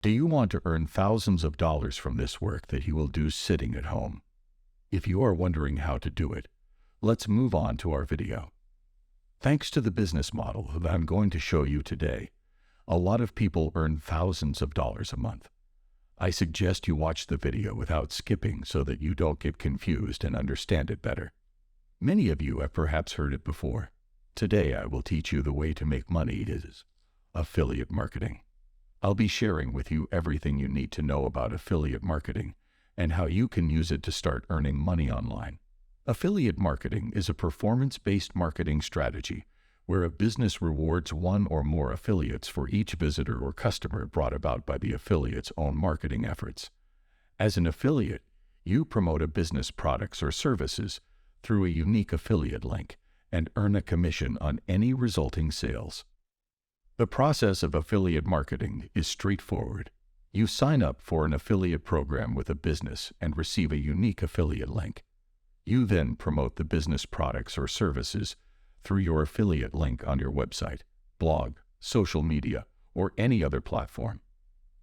Do you want to earn thousands of dollars from this work that you will do sitting at home? If you are wondering how to do it, let's move on to our video. Thanks to the business model that I'm going to show you today, a lot of people earn thousands of dollars a month. I suggest you watch the video without skipping so that you don't get confused and understand it better. Many of you have perhaps heard it before. Today I will teach you the way to make money is affiliate marketing. I'll be sharing with you everything you need to know about affiliate marketing and how you can use it to start earning money online. Affiliate marketing is a performance-based marketing strategy where a business rewards one or more affiliates for each visitor or customer brought about by the affiliate's own marketing efforts. As an affiliate, you promote a business products or services through a unique affiliate link and earn a commission on any resulting sales. The process of affiliate marketing is straightforward. You sign up for an affiliate program with a business and receive a unique affiliate link. You then promote the business products or services through your affiliate link on your website, blog, social media, or any other platform.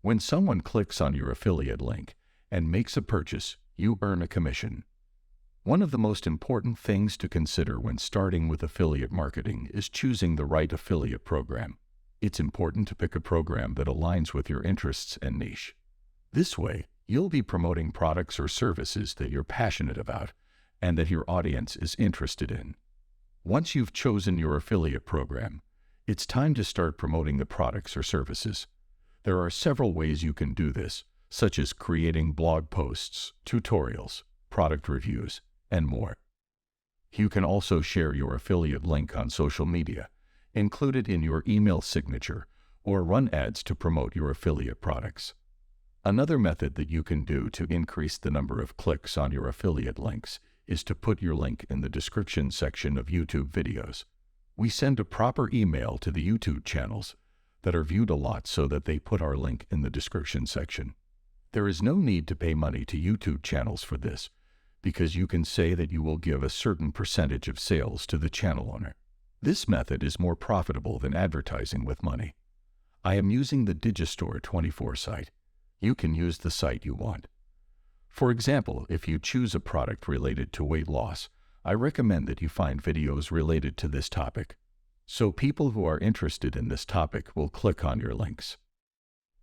When someone clicks on your affiliate link and makes a purchase, you earn a commission. One of the most important things to consider when starting with affiliate marketing is choosing the right affiliate program. It's important to pick a program that aligns with your interests and niche. This way, you'll be promoting products or services that you're passionate about and that your audience is interested in. Once you've chosen your affiliate program, it's time to start promoting the products or services. There are several ways you can do this, such as creating blog posts, tutorials, product reviews, and more. You can also share your affiliate link on social media, include it in your email signature, or run ads to promote your affiliate products. Another method that you can do to increase the number of clicks on your affiliate links is to put your link in the description section of YouTube videos. We send a proper email to the YouTube channels that are viewed a lot so that they put our link in the description section. There is no need to pay money to YouTube channels for this, because you can say that you will give a certain percentage of sales to the channel owner. This method is more profitable than advertising with money. I am using the Digistore 24 site. You can use the site you want. For example, if you choose a product related to weight loss, I recommend that you find videos related to this topic, so people who are interested in this topic will click on your links.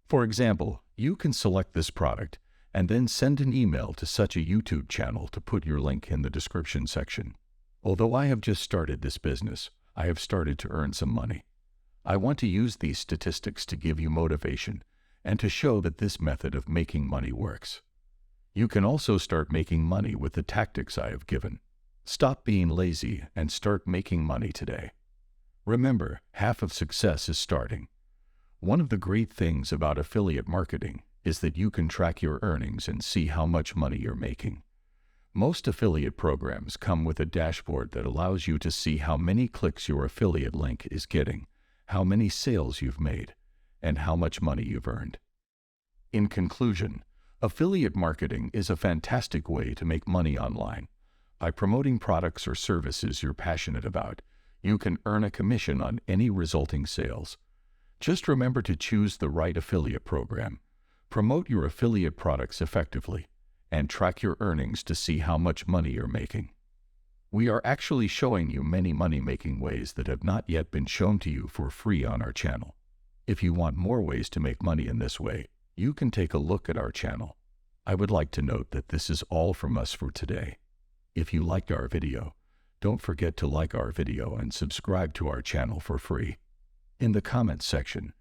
For example, you can select this product and then send an email to such a YouTube channel to put your link in the description section. Although I have just started this business, I have started to earn some money. I want to use these statistics to give you motivation and to show that this method of making money works. You can also start making money with the tactics I have given. Stop being lazy and start making money today. Remember, half of success is starting. One of the great things about affiliate marketing is that you can track your earnings and see how much money you're making. Most affiliate programs come with a dashboard that allows you to see how many clicks your affiliate link is getting, how many sales you've made, and how much money you've earned. In conclusion, affiliate marketing is a fantastic way to make money online. By promoting products or services you're passionate about, you can earn a commission on any resulting sales. Just remember to choose the right affiliate program, promote your affiliate products effectively, and track your earnings to see how much money you're making. We are actually showing you many money-making ways that have not yet been shown to you for free on our channel. If you want more ways to make money in this way, you can take a look at our channel. I would like to note that this is all from us for today. If you liked our video, don't forget to like our video and subscribe to our channel for free. In the comments section,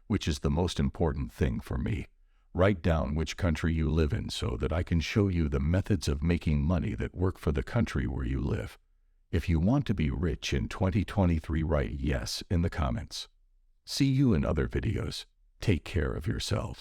which is the most important thing for me, write down which country you live in so that I can show you the methods of making money that work for the country where you live. If you want to be rich in 2023, write yes in the comments. See you in other videos. Take care of yourselves.